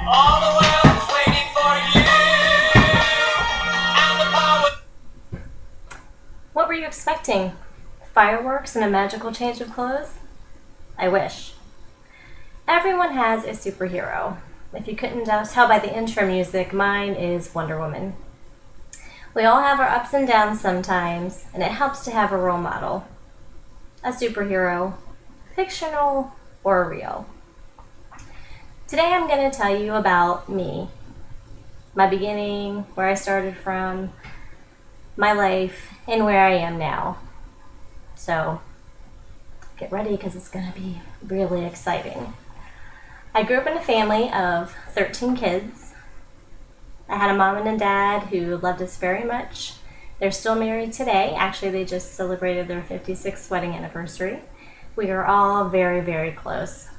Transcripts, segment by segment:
All the world is waiting for you. And the power. What were you expecting? Fireworks and a magical change of clothes? I wish. Everyone has a superhero. If you couldn't tell by the intro music, mine is Wonder Woman. We all have our ups and downs sometimes, and it helps to have a role model. A superhero, fictional or real. Today I'm going to tell you about me, my beginning, where I started from, my life, and where I am now. So get ready because it's going to be really exciting. I grew up in a family of 13 kids. I had a mom and a dad who loved us very much. They're still married today. Actually, they just celebrated their 56th wedding anniversary. We are all very, very close.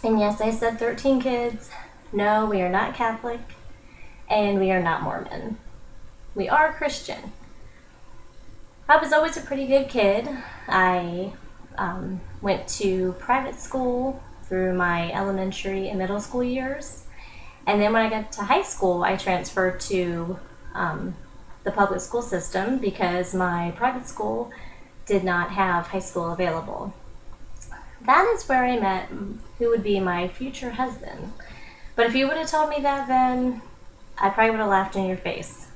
And yes, I said 13 kids. No, we are not Catholic, and we are not Mormon. We are Christian. I was always a pretty good kid. I went to private school through my elementary and middle school years. And then when I got to high school, I transferred to the public school system because my private school did not have high school available. That is where I met who would be my future husband. But if you would have told me that then, I probably would have laughed in your face.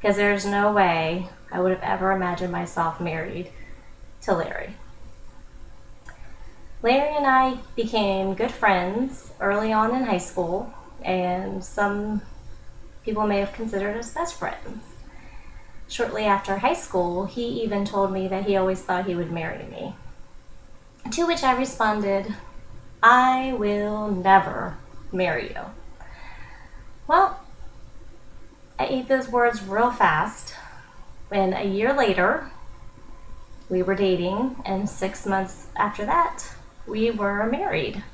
Because there's no way I would have ever imagined myself married to Larry. Larry and I became good friends early on in high school, and some people may have considered us best friends. Shortly after high school, he even told me that he always thought he would marry me. To which I responded, I will never marry you. Well, I ate those words real fast. When a year later, we were dating, and 6 months after that, we were married.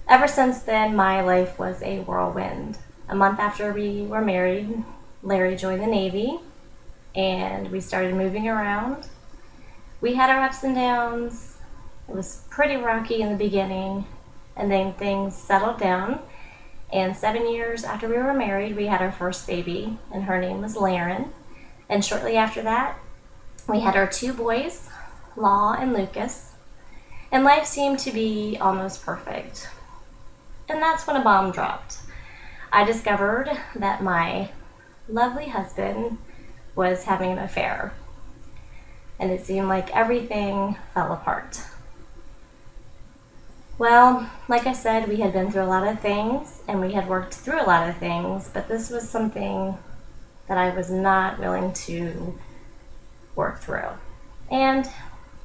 Ever since then, my life was a whirlwind. A month after we were married, Larry joined the Navy, and we started moving around. We had our ups and downs. It was pretty rocky in the beginning, and then things settled down. And 7 years after we were married, we had our first baby, and her name was Laren. And shortly after that, we had our 2 boys, Law and Lucas. And life seemed to be almost perfect. And that's when a bomb dropped. I discovered that my lovely husband was having an affair. And it seemed like everything fell apart. Well, like I said, we had been through a lot of things, and we had worked through a lot of things, but this was something that I was not willing to work through. And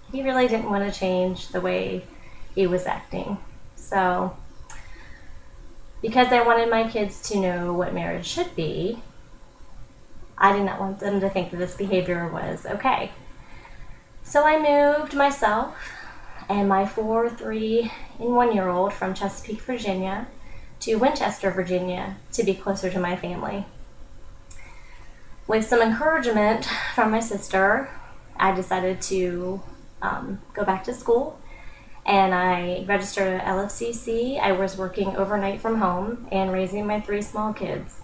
he really didn't want to change the way he was acting. So, because I wanted my kids to know what marriage should be, I did not want them to think that this behavior was okay. So I moved myself and my 4, 3, and 1-year-old from Chesapeake, Virginia to Winchester, Virginia to be closer to my family. With some encouragement from my sister, I decided to go back to school, and I registered at LFCC. I was working overnight from home and raising my 3 small kids.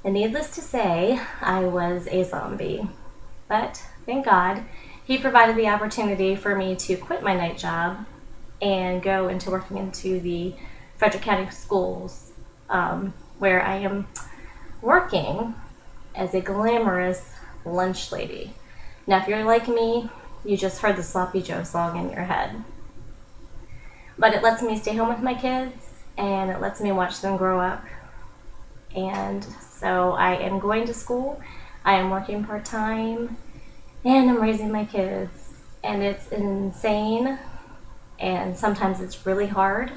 And needless to say, I was a zombie. But thank God, he provided the opportunity for me to quit my night job and go into working into the Frederick County Schools, where I am working as a glamorous lunch lady. Now, if you're like me, you just heard the Sloppy Joe song in your head. But it lets me stay home with my kids, and it lets me watch them grow up. And so I am going to school, I am working part-time, and I'm raising my kids. And it's insane, and sometimes it's really hard,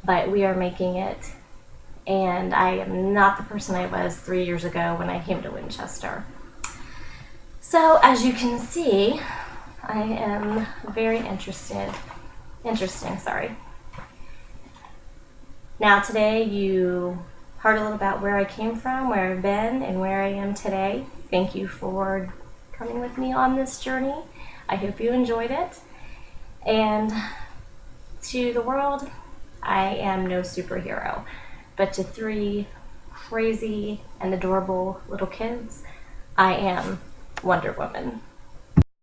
but we are making it. And I am not the person I was 3 years ago when I came to Winchester. So as you can see, I am very interesting. Now today you heard a little about where I came from, where I've been, and where I am today. Thank you for coming with me on this journey. I hope you enjoyed it. And to the world, I am no superhero. But to three crazy and adorable little kids, I am Wonder Woman.